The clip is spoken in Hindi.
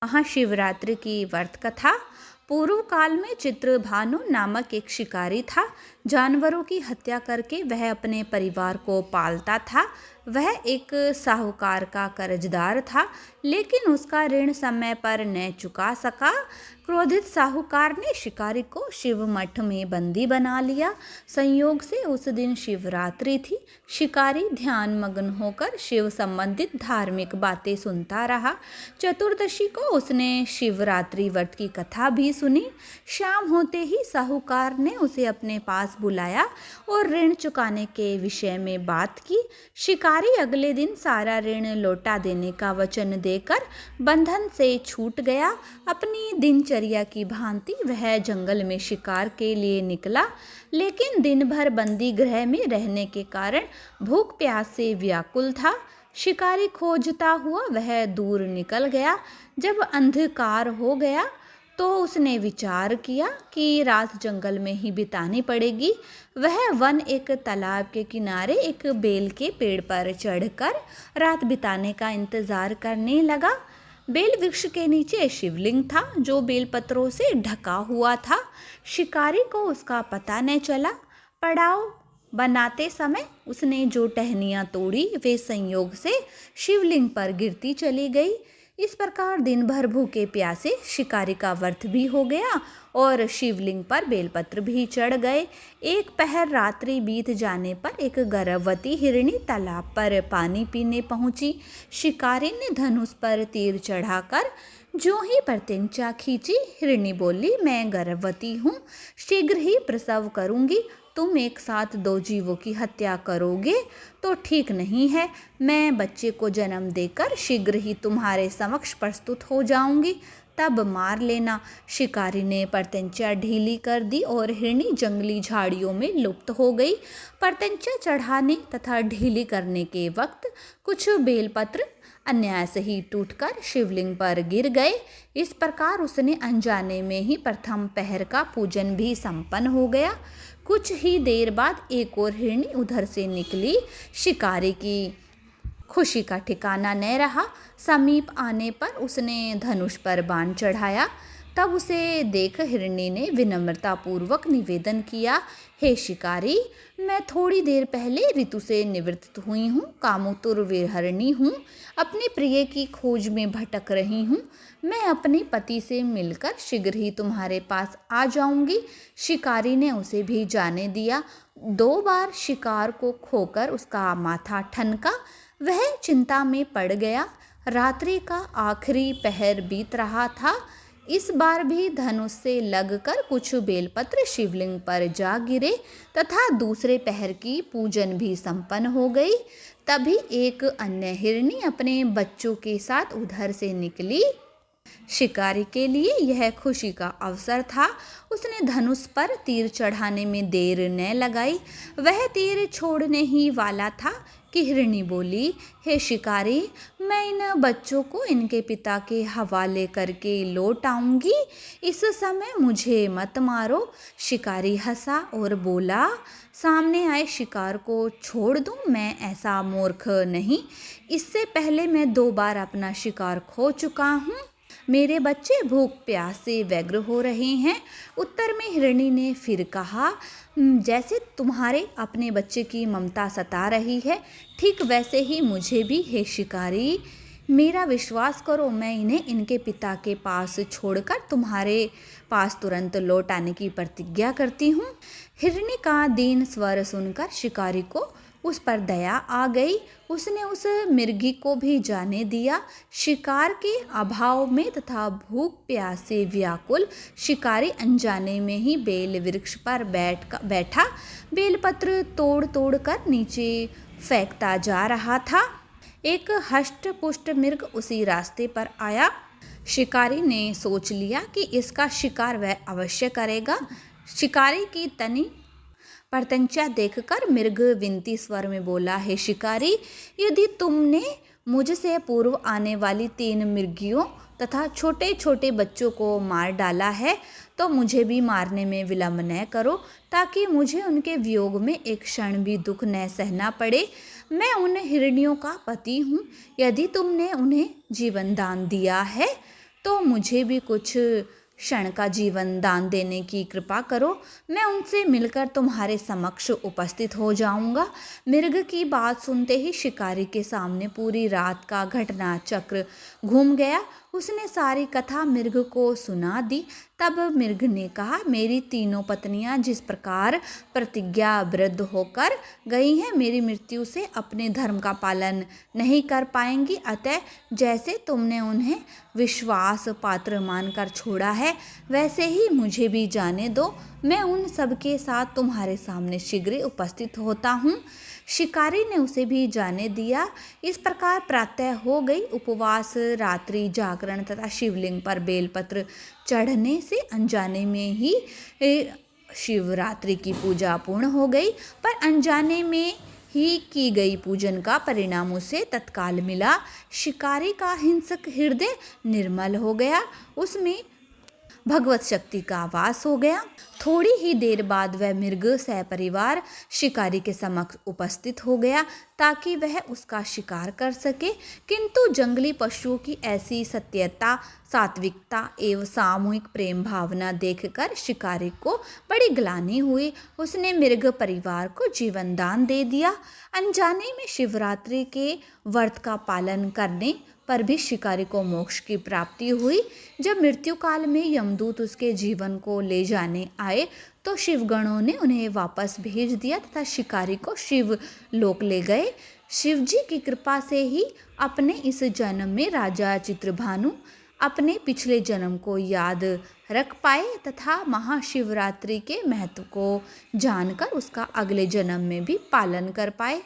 महाशिवरात्रि की व्रत कथा। पूर्व काल में चित्रभानु नामक एक शिकारी था। जानवरों की हत्या करके वह अपने परिवार को पालता था। वह एक साहूकार का कर्जदार था, लेकिन उसका ऋण समय पर न चुका सका। क्रोधित साहूकार ने शिकारी को शिव मठ में बंदी बना लिया। संयोग से उस दिन शिवरात्रि थी। शिकारी ध्यान मग्न होकर शिव संबंधित धार्मिक बातें सुनता रहा। चतुर्दशी को उसने शिवरात्रि व्रत की कथा भी सुनी। शाम होते ही साहूकार ने उसे अपने पास बुलाया और ऋण चुकाने के विषय में बात की। शिकारी अगले दिन सारा ऋण लौटा देने का वचन देकर बंधन से छूट गया। अपनी दिनचर्या की भांति वह जंगल में शिकार के लिए निकला, लेकिन दिन भर बंदी गृह में रहने के कारण भूख प्यास से व्याकुल था। शिकारी खोजता हुआ वह दूर निकल गया। जब अंधकार हो गया तो उसने विचार किया कि रात जंगल में ही बितानी पड़ेगी। वह वन एक तालाब के किनारे एक बेल के पेड़ पर चढ़कर रात बिताने का इंतजार करने लगा। बेल वृक्ष के नीचे शिवलिंग था, जो बेलपत्रों से ढका हुआ था। शिकारी को उसका पता न चला। पड़ाव बनाते समय उसने जो टहनियाँ तोड़ी वे संयोग से शिवलिंग पर गिरती चली गई। इस प्रकार दिन भर भूखे प्यासे शिकारी का व्रत भी हो गया और शिवलिंग पर बेलपत्र भी चढ़ गए। एक पहर रात्रि बीत जाने पर एक गर्भवती हिरणी तालाब पर पानी पीने पहुंची। शिकारी ने धनुष पर तीर चढ़ाकर जो ही प्रत्यंचा खींची। हिरणी बोली, मैं गर्भवती हूँ, शीघ्र ही प्रसव करूँगी। तुम एक साथ दो जीवों की हत्या करोगे तो ठीक नहीं है। मैं बच्चे को जन्म देकर शीघ्र ही तुम्हारे समक्ष प्रस्तुत हो जाऊंगी, तब मार लेना। शिकारी ने प्रत्यंचा ढीली कर दी और हिरणी जंगली झाड़ियों में लुप्त हो गई। प्रत्यंचा चढ़ाने तथा ढीली करने के वक्त कुछ बेलपत्र अन्याय ही टूटकर शिवलिंग पर गिर गए। इस प्रकार उसने अनजाने में ही प्रथम पहर का पूजन भी संपन्न हो गया। कुछ ही देर बाद एक और हिरणी उधर से निकली। शिकारी की खुशी का ठिकाना न रहा। समीप आने पर उसने धनुष पर बाण चढ़ाया। तब उसे देख हिरणी ने विनम्रतापूर्वक निवेदन किया, हे शिकारी, मैं थोड़ी देर पहले ऋतु से निवृत्त हुई हूँ, कामोत्तुर विहरणी हूँ, अपने प्रिय की खोज में भटक रही हूँ। मैं अपने पति से मिलकर शीघ्र ही तुम्हारे पास आ जाऊंगी। शिकारी ने उसे भी जाने दिया। 2 बार शिकार को खोकर उसका माथा ठनका। वह चिंता में पड़ गया। रात्रि का आखिरी पहर बीत रहा था। इस बार भी धनुष से लगकर कुछ बेलपत्र शिवलिंग पर जा गिरे तथा दूसरे पहर की पूजन भी संपन्न हो गई। तभी एक अन्य हिरणी अपने बच्चों के साथ उधर से निकली। शिकारी के लिए यह खुशी का अवसर था। उसने धनुष पर तीर चढ़ाने में देर न लगाई। वह तीर छोड़ने ही वाला था कि हिरणी बोली, हे शिकारी, मैं इन बच्चों को इनके पिता के हवाले करके लौट आऊंगी। इस समय मुझे मत मारो। शिकारी हंसा और बोला, सामने आए शिकार को छोड़ दूं? मैं ऐसा मूर्ख नहीं। इससे पहले मैं 2 बार अपना शिकार खो चुका हूँ। मेरे बच्चे भूख प्यास से व्यग्र हो रहे हैं। उत्तर में हिरणी ने फिर कहा, जैसे तुम्हारे अपने बच्चे की ममता सता रही है, ठीक वैसे ही मुझे भी, हे शिकारी। मेरा विश्वास करो, मैं इन्हें इनके पिता के पास छोड़कर तुम्हारे पास तुरंत लौट आने की प्रतिज्ञा करती हूँ। हिरणी का दीन स्वर सुनकर शिकारी को उस पर दया आ गई। उसने उस मिर्गी को भी जाने दिया। शिकार के अभाव में तथा भूख प्यास से व्याकुल शिकारी अनजाने में ही बेल वृक्ष पर बैठा बेलपत्र तोड़ तोड़ कर नीचे फेंकता जा रहा था। एक हष्ट पुष्ट मृग उसी रास्ते पर आया। शिकारी ने सोच लिया कि इसका शिकार वह अवश्य करेगा। शिकारी की तनी प्रत्यंचा देखकर मृग विनती स्वर में बोला, हे शिकारी, यदि तुमने मुझसे पूर्व आने वाली 3 मृगियों तथा छोटे छोटे बच्चों को मार डाला है तो मुझे भी मारने में विलंब न करो, ताकि मुझे उनके वियोग में एक क्षण भी दुख न सहना पड़े। मैं उन हिरणियों का पति हूँ। यदि तुमने उन्हें जीवन दान दिया है तो मुझे भी कुछ क्षण का जीवन दान देने की कृपा करो। मैं उनसे मिलकर तुम्हारे समक्ष उपस्थित हो जाऊंगा। मृग की बात सुनते ही शिकारी के सामने पूरी रात का घटना चक्र घूम गया। उसने सारी कथा मृग को सुना दी। तब मृग ने कहा, मेरी तीनों पत्नियां जिस प्रकार प्रतिज्ञाबद्ध होकर गई हैं, मेरी मृत्यु से अपने धर्म का पालन नहीं कर पाएंगी। अतः जैसे तुमने उन्हें विश्वास पात्र मानकर छोड़ा है, वैसे ही मुझे भी जाने दो। मैं उन सब के साथ तुम्हारे सामने शीघ्र उपस्थित होता हूँ। शिकारी ने उसे भी जाने दिया। इस प्रकार प्रातः हो गई। उपवास, रात्रि जागरण तथा शिवलिंग पर बेलपत्र चढ़ने से अनजाने में ही शिवरात्रि की पूजा पूर्ण हो गई। पर अनजाने में ही की गई पूजन का परिणाम उसे तत्काल मिला। शिकारी का हिंसक हृदय निर्मल हो गया, उसमें भगवत शक्ति का वास हो गया। थोड़ी ही देर बाद वह मृग सहपरिवार शिकारी के समक्ष उपस्थित हो गया ताकि वह उसका शिकार कर सके। किंतु जंगली पशुओं की ऐसी सत्यता, सात्विकता एवं सामूहिक प्रेम भावना देखकर शिकारी को बड़ी ग्लानि हुई। उसने मृग परिवार को जीवन दान दे दिया। अनजाने में शिवरात्रि के व्रत का पालन करने पर भी शिकारी को मोक्ष की प्राप्ति हुई। जब मृत्यु काल में यमदूत उसके जीवन को ले जाने आए तो शिवगणों ने उन्हें वापस भेज दिया तथा शिकारी को शिव लोक ले गए। शिवजी की कृपा से ही अपने इस जन्म में राजा चित्रभानु अपने पिछले जन्म को याद रख पाए तथा महाशिवरात्रि के महत्व को जानकर उसका अगले जन्म में भी पालन कर पाए।